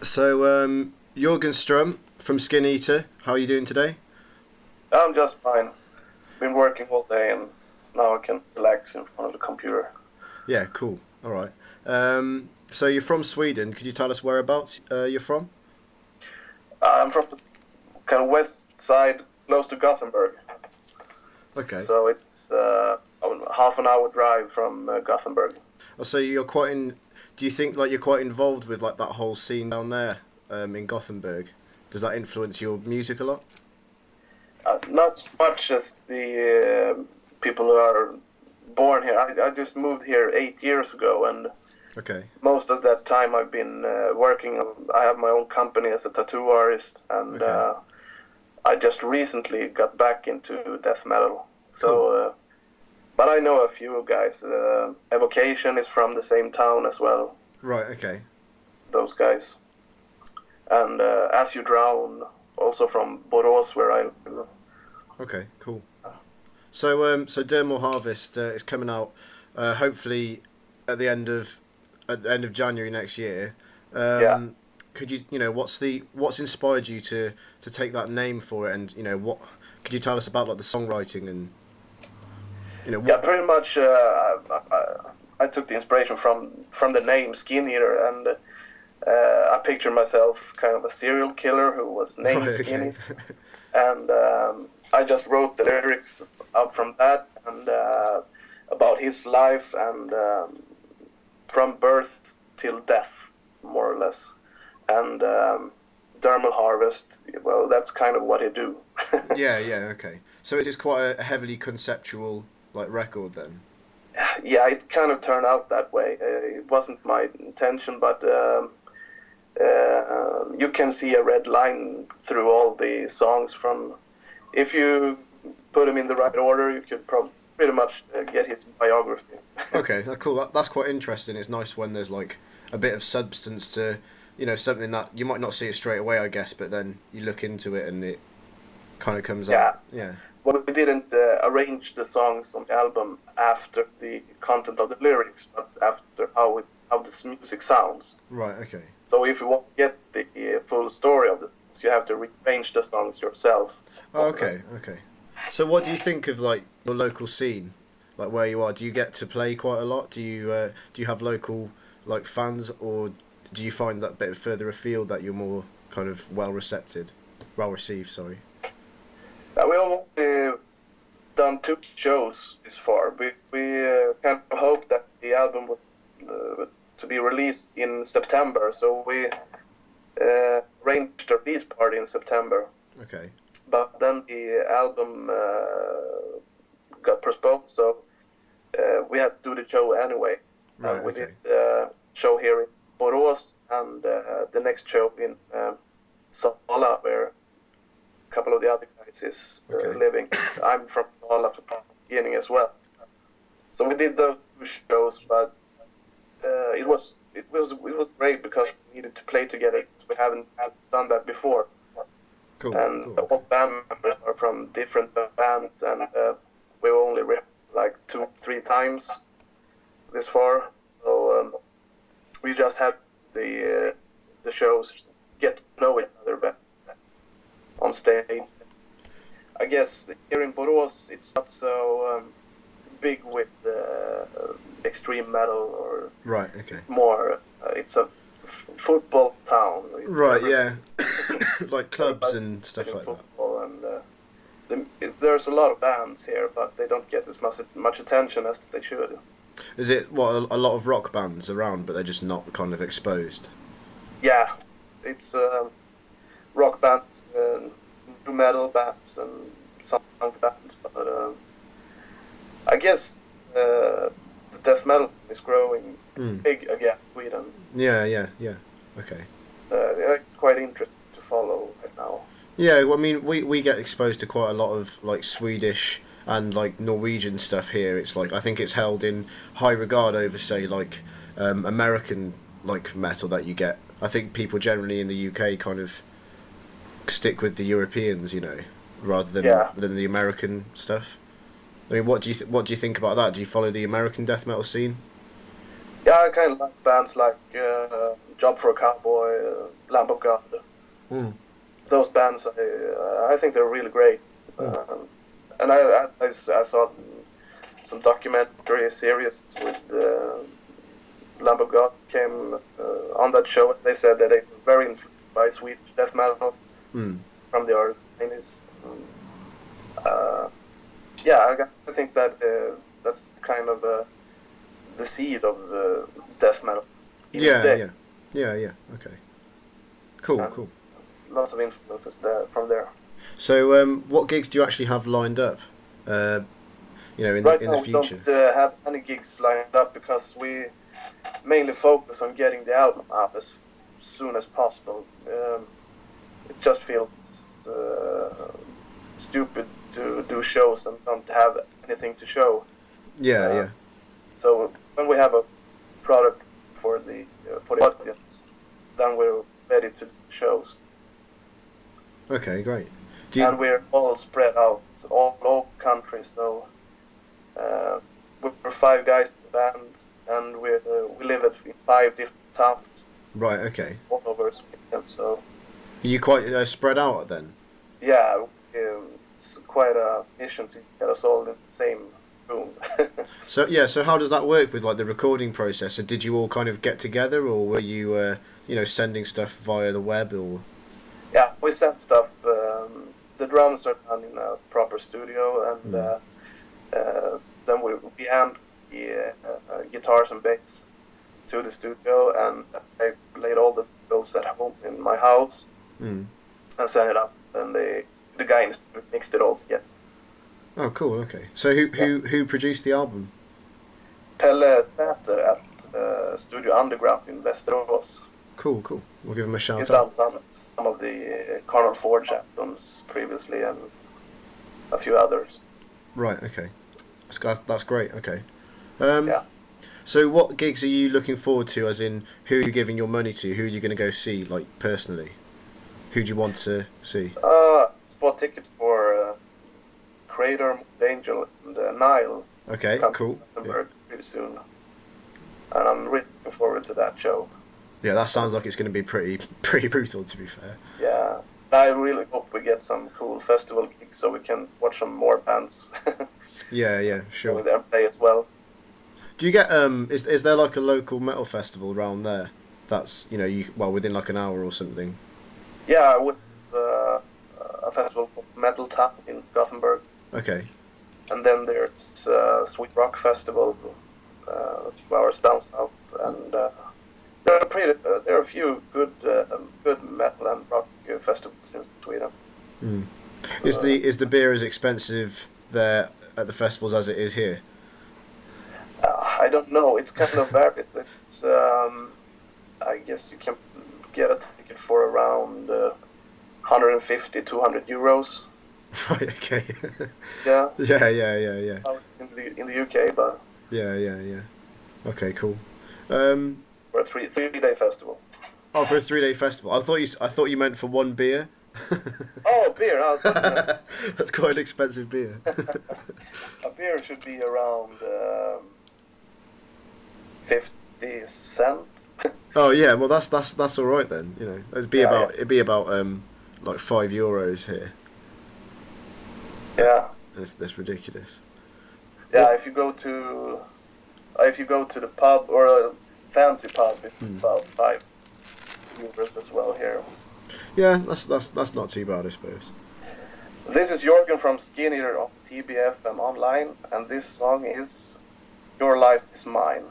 Jorgen Strum from Skineater, how are you doing today? I'm just fine. Been working all day and now I can relax in front of the computer. Yeah, cool. All right. So you're from Sweden. Could you tell us whereabouts you're from? I'm from the kind of west side, close to Gothenburg. Okay. So it's half an hour drive from Gothenburg. Oh, so you're quite in. Do you think like you're quite involved with like that whole scene down there in Gothenburg? Does that influence your music a lot? Not as much as the people who are born here. I just moved here 8 years ago, and Okay. most of that time I've been working. I have my own company as a tattoo artist, and Okay. I just recently got back into death metal. So, Cool. but I know a few guys. Evocation is from the same town as well. Right. Okay. Those guys, and As You Drown, also from Borås, where I live. Okay. Cool. So Dermal Harvest is coming out, hopefully at the end of January next year. Yeah. Could you what's inspired you to take that name for it, and what could you tell us about like the songwriting and Yeah, what? pretty much. I took the inspiration from the name Skineater, and I pictured myself kind of a serial killer who was named Right. Okay. Skinny, and I just wrote the lyrics out from that, and about his life, and from birth till death, more or less, and Dermal Harvest. Well, that's kind of what I do. Yeah. Yeah. Okay. So it is quite a heavily conceptual like record then. Yeah, it kind of turned out that way. It wasn't my intention, but you can see a red line through all the songs. From if you put them in the right order, you could pretty much get his biography. Okay, that's cool. That's quite interesting. It's nice when there's like a bit of substance to, something that you might not see it straight away, I guess, but then you look into it and it kind of comes Yeah. out. Yeah. Well, we didn't arrange the songs on the album after the content of the lyrics, but after how this music sounds. Right. Okay. So if you want to get the full story of the songs, you have to rearrange the songs yourself. Oh, okay. Okay. So, what do you think of like your local scene, like where you are? Do you get to play quite a lot? Do you have local like fans, or do you find that bit further afield that you're more kind of well received? Sorry. We've only done 2 shows this far. We kind of hope that the album would to be released in September, so we arranged a release party in September. Okay. But then the album got postponed, so we had to do the show anyway. Right. We Okay. did a show here in Borås, and the next show in Sala, where a couple of the other guys is Okay. living. I'm from Sala from the beginning as well. So we did those 2 shows, but it was great because we needed to play together. We haven't done that before. Cool. And Cool. all band members are from different bands, and we've only rehearsed like 2-3 times this far. So we just had the shows get to know each other better on stage. I guess here in Borås it's not so big with extreme metal, or Right. Okay. more. It's a football town. Right. Yeah. Like clubs Everybody's and stuff playing like that. football, and there's a lot of bands here, but they don't get as much attention as they should. Is it what a lot of rock bands around, but they're just not kind of exposed? Yeah, it's rock bands, new metal bands, and some punk bands, but I guess the death metal is growing Mm. big again in Sweden. Yeah. Yeah. Yeah. Okay. Yeah, it's quite interesting to follow right now. Yeah. Well, I mean, we get exposed to quite a lot of like Swedish and like Norwegian stuff here. It's like I think it's held in high regard over say like American like metal that you get. I think people generally in the UK kind of stick with the Europeans, rather than Yeah. the American stuff. I mean, what do you think about that? Do you follow the American death metal scene? Yeah, I kind of like bands like Job for a Cowboy, Lamb of God. Mm. Those bands, I think they're really great. Mm. And I saw some documentary series with Lamb of God came on that show. They said that they were very influenced by Swedish death metal Mm. from the early 90s. Yeah, I think that that's kind of the seed of death metal. Even Yeah, today. yeah. Okay. Cool, And cool. lots of influences there from there. So, what gigs do you actually have lined up? Right In now, the we don't future. have any gigs lined up because we mainly focus on getting the album out as soon as possible. It just feels stupid to do shows and don't have anything to show. Yeah, Uh, yeah. so when we have a product for the audience, then we're ready to do shows. Okay, great. And we're all spread out all over country, so we're 5 guys in the band, and we live in 5 different towns Right, okay. all over Sweden. So Are you quite spread out then? yeah, it's quite a mission to get us all in the same room. So how does that work with like the recording process? So did you all kind of get together, or were you sending stuff via the web, or? Yeah, we send stuff. The drums are done in a proper studio, and then we amp the guitars and bass to the studio, and I played all the bills at home in my house and sent it up, and the guy in the studio mixed it all together. Oh, cool. Okay. So who produced the album? Pelle Säter at Studio Underground in Västerås. Cool. We'll give him a shout He's out. done some of the Carnal Forge albums previously, and a few others. Right. Okay. That's great. Okay. Yeah. So what gigs are you looking forward to? As in, who are you giving your money to? Who are you going to go see? Like personally, who do you want to see? Bought tickets for Crater, Angel, and Nile. Okay. Cool. To Gothenburg pretty soon, and I'm really looking forward to that show. Yeah, that sounds like it's going to be pretty brutal, to be fair. Yeah, I really hope we get some cool festival gigs so we can watch some more bands. Yeah, sure. With their play as well. Do you get is there like a local metal festival around there? That's within like an hour or something. Yeah, with a festival called Metal Town in Gothenburg. Okay. And then there's Sweet Rock Festival a few hours down south, and there are a few good metal and rock festivals in Sweden. Is the beer as expensive there at the festivals as it is here? I don't know. It's kind of varied. It's I guess you can get a ticket for around 150, 200 euros. Right. Okay. Yeah. Yeah. In the UK, but Yeah. Okay. Cool. for a three-day festival. Oh, for a 3-day festival. I thought you meant for one beer. Oh, beer! That's quite an expensive beer. A beer should be around 50 cents. Oh yeah, well that's all right then. It'd be about like €5 here. Yeah. That's ridiculous. Yeah, if you go to the pub or a fancy pub, it's about €5 as well here. Yeah, that's not too bad, I suppose. This is Jorgen from Skineater on TBFM Online, and this song is Your Life Is Mine.